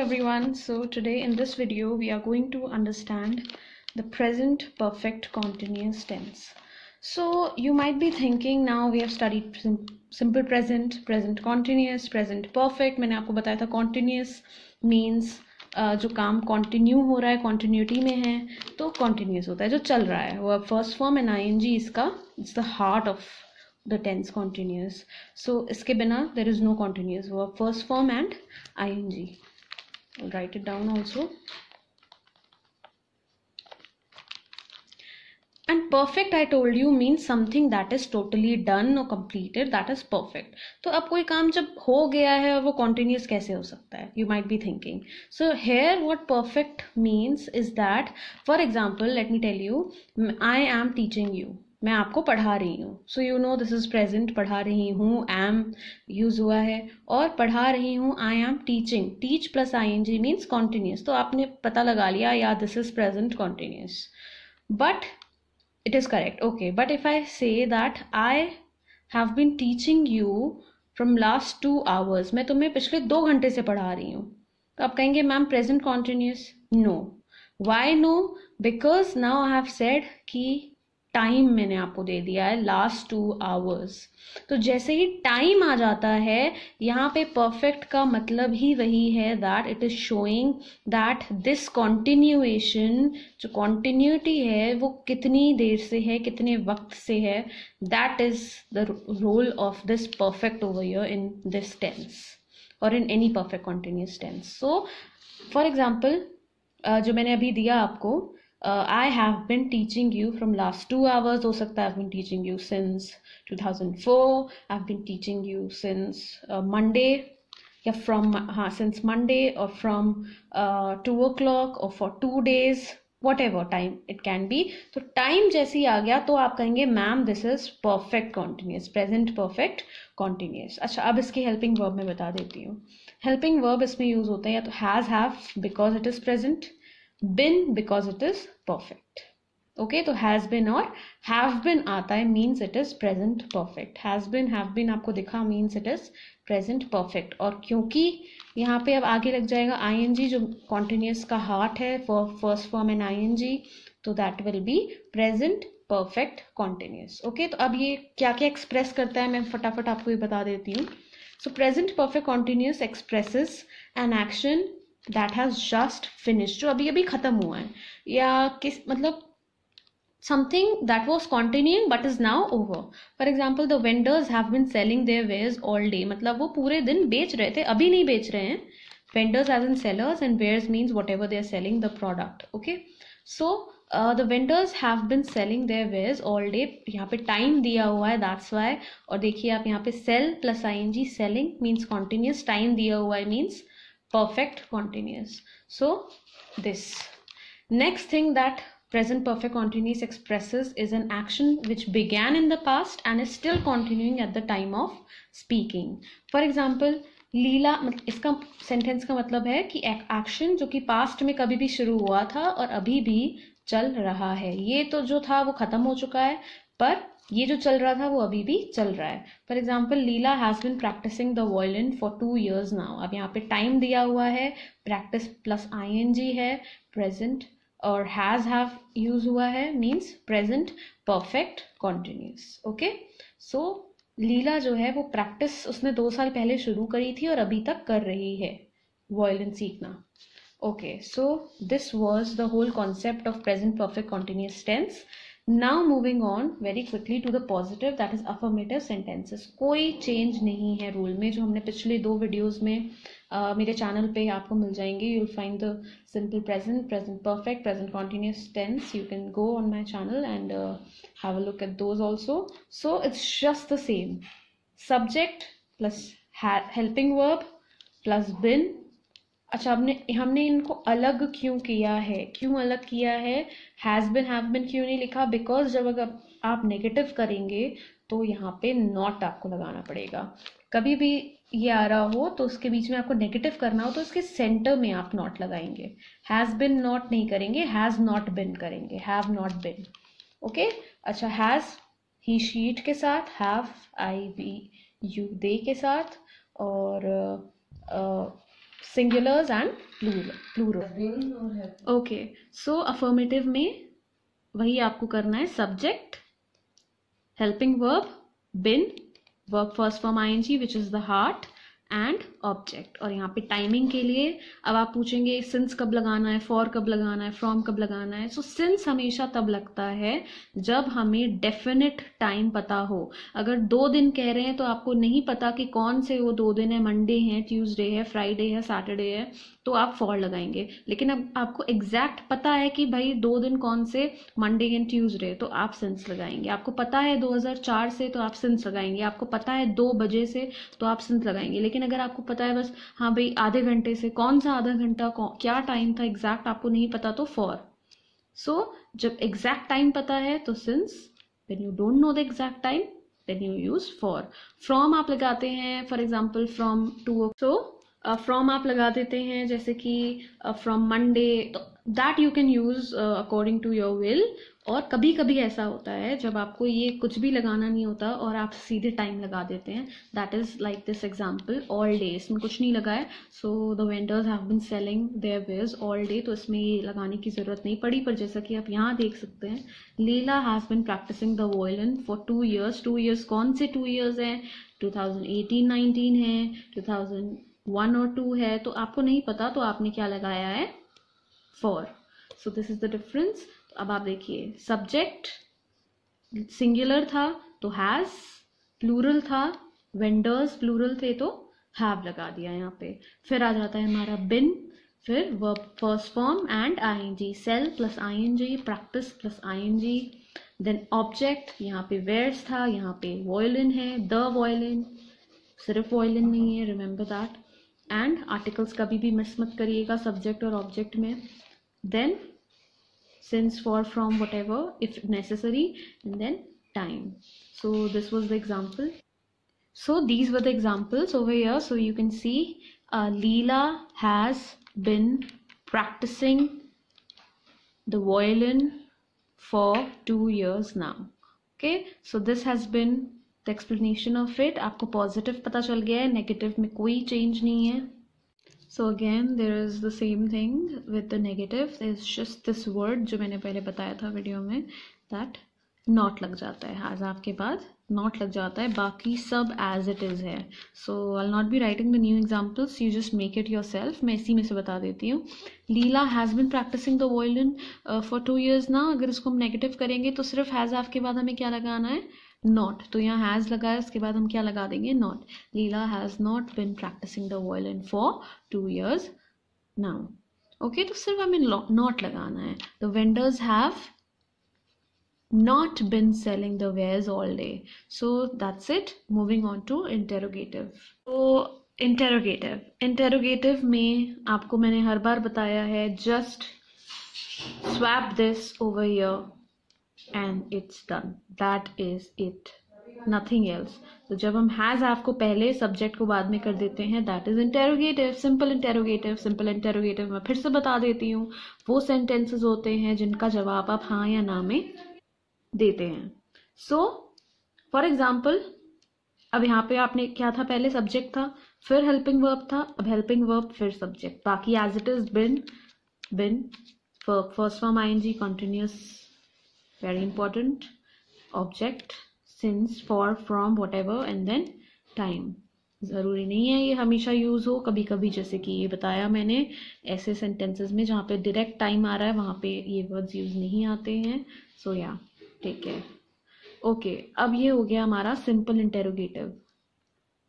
everyone. So today in this video we are going to understand the present perfect continuous tense. So you might be thinking, now we have studied simple present, present continuous, present perfect. मैंने आपको बताया था continuous means जो काम continue हो रहा है, continuity में है, तो कंटिन्यूस होता है, जो चल रहा है. वो फर्स्ट फॉर्म एंड आईएनजी इसका it's the heart of the tense continuous. So इसके बिना there is no continuous verb, first form and ing. I'll write it down also. And perfect I told you means something that is totally done or completed, that is perfect. तो अब कोई काम जब हो गया है और वो continuous कैसे हो सकता है, you might be thinking. So here what perfect means is that, for example, let me tell you, I am teaching you, मैं आपको पढ़ा रही हूँ. So you know this is present, पढ़ा रही हूँ, एम यूज हुआ है, और पढ़ा रही हूँ I am teaching. Teach plus I N G means continuous. तो आपने पता लगा लिया, या this is present continuous, but it is correct. Okay, but if I say that I have been teaching you from last 2 hours, मैं तुम्हें पिछले 2 घंटे से पढ़ा रही हूँ, तो आप कहेंगे ma'am present continuous. No. Why no? Because now I have said कि टाइम मैंने आपको दे दिया है लास्ट 2 hours. तो जैसे ही टाइम आ जाता है, यहाँ पे परफेक्ट का मतलब ही वही है that it is showing that this continuation, जो कॉन्टिन्यूटी है वो कितनी देर से है, कितने वक्त से है. That is the role of this perfect over here in this tense और in any perfect continuous tense. So for example जो मैंने अभी दिया आपको, I have been teaching you from last 2 hours. हो सकता है I've been teaching you since 2004. I've been teaching you since Monday, या from since Monday, or from 2 o'clock, or for 2 days, whatever time it can be. तो time जैसे ही आ गया तो आप कहेंगे ma'am this is perfect continuous, present perfect continuous. अच्छा, अब इसके हेल्पिंग वर्ब में बता देती हूँ. हेल्पिंग वर्ब इसमें यूज होते हैं या तो has, have because it is present, been because it is perfect. Okay, तो has been और have been आता है means it is present perfect. Has been, have been आपको दिखा means it is present perfect. और क्योंकि यहाँ पे अब आगे लग जाएगा ing जो continuous का heart है for first form and ing, तो that will be present perfect continuous. Okay, तो अब ये क्या क्या express करता है मैं फटाफट आपको ये बता देती हूँ. So present perfect continuous expresses an action that has just finished, जो अभी अभी खत्म हुआ है, या किस मतलब something that was continuing but is now over. For example, the vendors have been selling their wares all day, मतलब वो पूरे दिन बेच रहे थे, अभी नहीं बेच रहे हैं. Vendors as in sellers, and wares means whatever they are selling, the product. Okay, so the vendors have been selling their wares all day. यहाँ पे time दिया हुआ है, that's why. और देखिए आप यहाँ पे sell plus ing, selling means continuous, time दिया हुआ है means perfect continuous. So this next thing that present perfect continuous expresses is an action which began in the past and is still continuing at the time of speaking. For example, लीला, इसका sentence का मतलब है कि एक action जो कि past में कभी भी शुरू हुआ था और अभी भी चल रहा है. ये तो जो था वो खत्म हो चुका है, पर ये जो चल रहा था वो अभी भी चल रहा है. For example, Leela has been practising the violin for 2 years now. अब यहाँ पे टाइम दिया हुआ है, प्रैक्टिस प्लस ing है, प्रेजेंट, और हैज हैव यूज हुआ है means present perfect continuous. Okay, so Leela जो है वो प्रैक्टिस उसने 2 साल पहले शुरू करी थी और अभी तक कर रही है वायलिन सीखना. Okay, so this was the whole concept of present perfect continuous tense. Now moving on very quickly to the positive, that is affirmative sentences. कोई चेंज नहीं है रूल में, जो हमने पिछले 2 वीडियोस में मेरे चैनल पे आपको मिल जाएंगे. You will find the simple present, present perfect, present continuous tense. You can go on my channel and have a look at those also. So it's just the same, subject plus helping verb plus been. अच्छा, हमने इनको अलग क्यों किया है, क्यों अलग किया है, हैज बिन हैव बिन क्यों नहीं लिखा? बिकॉज जब अगर आप नेगेटिव करेंगे तो यहाँ पे नॉट आपको लगाना पड़ेगा. कभी भी ये आ रहा हो तो उसके बीच में आपको नेगेटिव करना हो तो उसके सेंटर में आप नॉट लगाएंगे. हैज बिन नॉट नहीं करेंगे, हैज नॉट बिन करेंगे, हैव नॉट बिन. ओके, अच्छा, हैज ही शीट के साथ, have I we you they के साथ, और singulars and plural. Okay, so affirmative में वही आपको करना है, subject, helping verb, been, verb first form ING which is the heart, and object. और यहाँ पे टाइमिंग के लिए अब आप पूछेंगे सिंस कब लगाना है, फॉर कब लगाना है, फ्रॉम कब लगाना है. सो सिंस हमेशा तब लगता है जब हमें डेफिनेट टाइम पता हो. अगर 2 दिन कह रहे हैं तो आपको नहीं पता कि कौन से वो 2 दिन है, मंडे है, ट्यूसडे है, फ्राइडे है, सैटरडे है, तो आप फॉर लगाएंगे. लेकिन अब आपको एग्जैक्ट पता है कि भाई 2 दिन कौन से, मंडे एंड ट्यूसडे, तो आप सिंस लगाएंगे. आपको पता है 2004 से, तो आप सिंस लगाएंगे. आपको पता है 2 बजे से, तो आप सिंस लगाएंगे. लेकिन अगर आपको पता है बस हाँ भाई आधे घंटे से, कौन सा आधा घंटा, क्या टाइम था एग्जैक्ट आपको नहीं पता, तो फॉर. सो जब एग्जैक्ट टाइम पता है तो since. When you don't know the exact time then you use for. From आप लगाते हैं, for example from to. So from आप लगा देते हैं जैसे कि फ्रॉम मंडे, तो that you can use according to your will. और कभी कभी ऐसा होता है जब आपको ये कुछ भी लगाना नहीं होता और आप सीधे टाइम लगा देते हैं. That is like this example, all day. इसमें कुछ नहीं लगा है. So the vendors have been selling their wares all day, तो इसमें ये लगाने की जरूरत नहीं पड़ी. पर जैसा कि आप यहाँ देख सकते हैं, Leela has been practising the violin for 2 years. 2 years कौन से 2 years हैं? 2018-19 है, 2001 और 2 है. तो आपको नहीं पता तो आपने क्या लगाया है? For. So this is the difference. अब आप देखिए, सब्जेक्ट सिंगुलर था तो हैज, प्लूरल था, वेंडर्स प्लूरल थे तो हैव लगा दिया यहाँ पे. फिर आ जाता है हमारा बिन, फिर verb first form and ING, sell plus ING, practice plus ING. Then object, यहाँ पे वेयर्स था, यहाँ पे वॉयलिन है, द वॉयलिन, सिर्फ वॉयलिन नहीं है, रिमेंबर दैट. एंड आर्टिकल्स कभी भी मिस मत करिएगा सब्जेक्ट और ऑब्जेक्ट में. Then since, for, from, whatever if necessary, and then time. So this was the example. So these were the examples over here. So you can see Leela has been practicing the violin for 2 years now. Okay, so this has been the explanation of it. आपको positive पता चल गया है, negative में कोई change नहीं है. So again there is the same thing with the negative. There's just this word जो मैंने पहले बताया था वीडियो में, that not लग जाता है. has आपके बाद not लग जाता है, बाकी सब as it is है. So I'll not be writing the new examples, you just make it yourself. मैं इसी में से बता देती हूँ. Leela has been practicing the violin for 2 years now. अगर इसको हम negative करेंगे तो सिर्फ has आपके बाद हमें क्या लगाना है? नॉट. तो यहाँ हैज लगाया, उसके बाद हम क्या लगा देंगे? Not. Leela has not been practising the violin for 2 years now. Okay, तो सिर्फ हमें नॉट लगाना है. The vendors have not been selling the wares all day. So that's it. Moving on to interrogative. तो इंटेरोगेटिव में आपको मैंने हर बार बताया है, just swap this over here and it's done. That is it, nothing else. तो जब हम has have को पहले, सब्जेक्ट को बाद में कर देते हैं, that is interrogative. Simple interrogative. Simple interrogative मैं फिर से बता देती हूँ, वो सेंटेंसेस होते हैं जिनका जवाब आप हाँ या ना में देते हैं. सो फॉर एग्जाम्पल, अब यहाँ पे आपने क्या था? पहले सब्जेक्ट था, फिर हेल्पिंग वर्ब था, अब हेल्पिंग वर्ब फिर सब्जेक्ट, बाकी as it is been, first form ING, continuous, very important, object, since, for, from, whatever, and then time. ज़रूरी नहीं है ये हमेशा यूज़ हो. कभी कभी जैसे कि ये बताया मैंने, ऐसे सेंटेंसेस में जहाँ पे डायरेक्ट टाइम आ रहा है वहाँ पे ये वर्ड्स यूज़ नहीं आते हैं. सो या ठीक है. ओके, अब ये हो गया हमारा सिंपल इंटेरोगेटिव.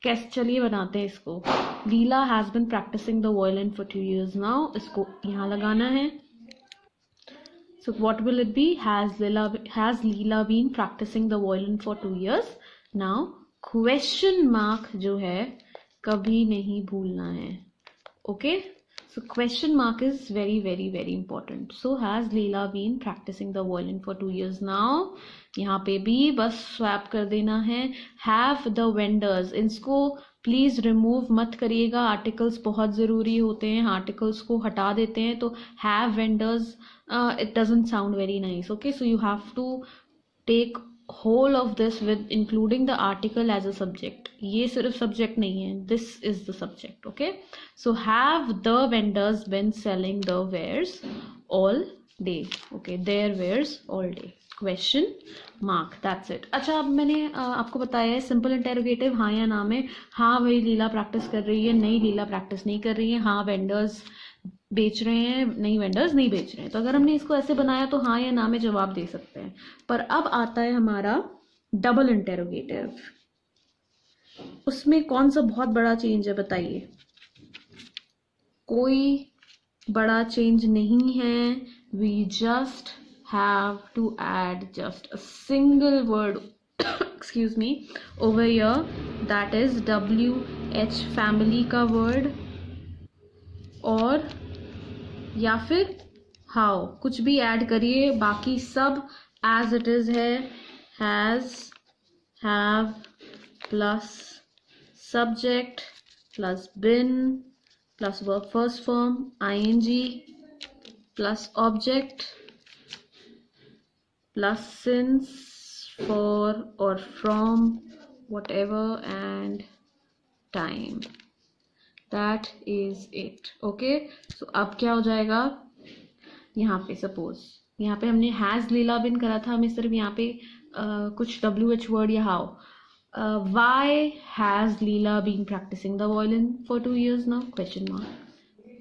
कैसे, चलिए बनाते हैं इसको. Leela has been practising the violin for 2 years now. इसको यहाँ लगाना है. So what will it be? Has Leela been practicing the violin for 2 years now? Question mark जो है कभी नहीं भूलना है. Okay? So question mark is very very very important. So has Leela been practicing the violin for 2 years now? यहाँ पे भी बस swap कर देना है. Have the vendors, इसको प्लीज रिमूव मत करिएगा. आर्टिकल्स बहुत ज़रूरी होते हैं, आर्टिकल्स को हटा देते हैं. तो have vendors, it doesn't sound very nice. Okay, so you have to take whole of this with including the article as a subject. ये सिर्फ subject नहीं है, this is the subject. Okay, so have the vendors been selling the wares all day? Okay, their wares all day, question mark, that's it. अच्छा, अब मैंने आपको बताया है सिंपल इंटेरोगेटिव हाँ या ना में हाँ वही लीला प्रैक्टिस कर रही है, नहीं लीला प्रैक्टिस नहीं कर रही है, हाँ वेंडर्स बेच रहे हैं, नहीं वेंडर्स नहीं बेच रहे हैं. तो अगर हमने इसको ऐसे बनाया तो हाँ या ना में जवाब दे सकते हैं. पर अब आता है हमारा डबल इंटेरोगेटिव. उसमें कौन सा बहुत बड़ा चेंज है बताइए? कोई बड़ा चेंज नहीं है. We just have to add just a single word excuse me over here, that is WH family का वर्ड, और या फिर हाउ, कुछ भी ऐड करिए, बाकी सब एज इट इज है. Has, have plus subject plus been plus verb first form ING plus object plus since, for और from, whatever, and time. That is it. Okay, so अब क्या हो जाएगा? यहाँ पे सपोज यहाँ पे हमने हैज लीला बिन करा था, हमें सिर्फ यहाँ पे कुछ WH वर्ड या how. Why has Leela been practicing the violin for 2 years now? Question mark.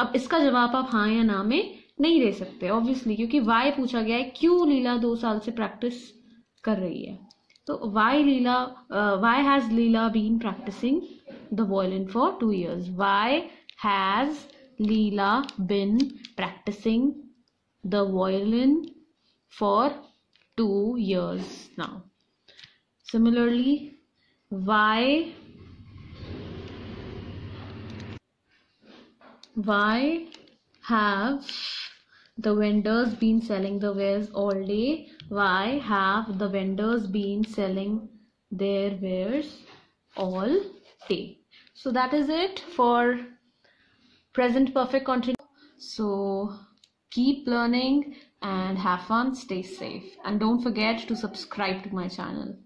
अब इसका जवाब आप हाँ या ना में नहीं दे सकते ऑब्वियसली, क्योंकि why पूछा गया है, क्यों लीला 2 साल से प्रैक्टिस कर रही है. तो why has Leela been practicing the violin for 2 years? Why has Leela been practicing the violin for 2 years now? Similarly, why have the vendors been selling the wares all day? Why have the vendors been selling their wares all day? So that is it for present perfect continuous. So keep learning and have fun, stay safe, and don't forget to subscribe to my channel.